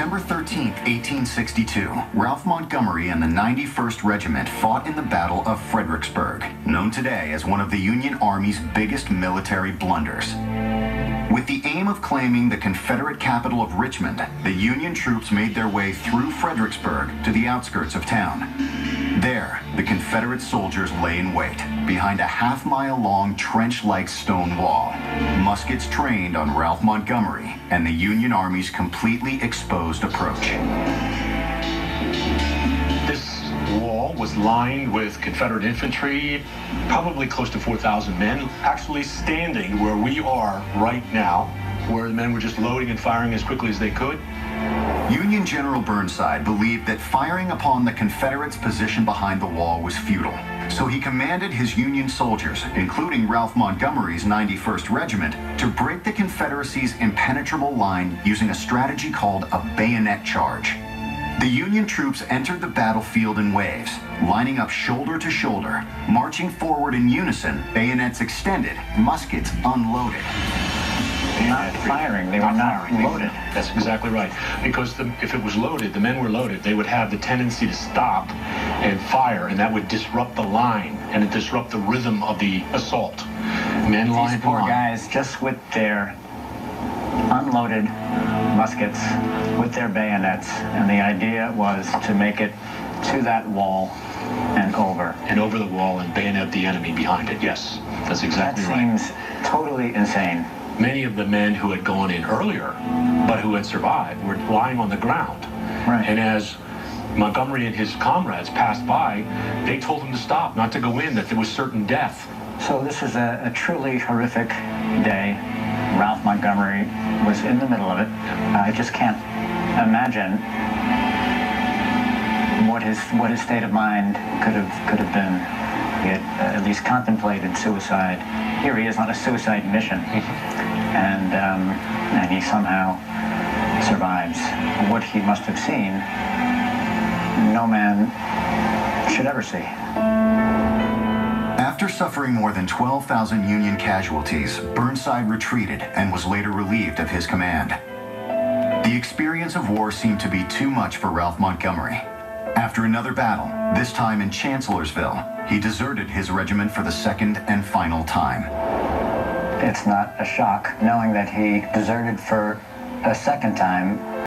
December 13, 1862, Ralph Montgomery and the 91st Regiment fought in the Battle of Fredericksburg, known today as one of the Union Army's biggest military blunders. With the aim of claiming the Confederate capital of Richmond, the Union troops made their way through Fredericksburg to the outskirts of town. There, the Confederate soldiers lay in wait, behind a half-mile-long trench-like stone wall. Muskets trained on Ralph Montgomery and the Union Army's completely exposed approach. This wall was lined with Confederate infantry, probably close to 4,000 men, actually standing where we are right now, where the men were just loading and firing as quickly as they could. Union General Burnside believed that firing upon the Confederates' position behind the wall was futile, so he commanded his Union soldiers, including Ralph Montgomery's 91st Regiment, to break the Confederacy's impenetrable line using a strategy called a bayonet charge. The Union troops entered the battlefield in waves, lining up shoulder to shoulder, marching forward in unison, bayonets extended, muskets unloaded. Not firing, they were not loaded. That's exactly right. Because if it was loaded, the men were loaded, they would have the tendency to stop and fire, and that would disrupt the line and disrupt the rhythm of the assault. Men lying These poor guys, just with their unloaded muskets, with their bayonets, and the idea was to make it to that wall and over. And over the wall and bayonet the enemy behind it, yes. That's exactly right. That seems totally insane. Many of the men who had gone in earlier, but who had survived, were lying on the ground. Right. And as Montgomery and his comrades passed by, they told them to stop, not to go in, that there was certain death. So this is a truly horrific day. Ralph Montgomery was in the middle of it. I just can't imagine what his state of mind could have been. He had at least contemplated suicide. Here he is on a suicide mission, and he somehow survives. What he must have seen, no man should ever see. After suffering more than 12,000 Union casualties, Burnside retreated and was later relieved of his command. The experience of war seemed to be too much for Ralph Montgomery. After another battle, this time in Chancellorsville, he deserted his regiment for the second and final time. It's not a shock knowing that he deserted for a second time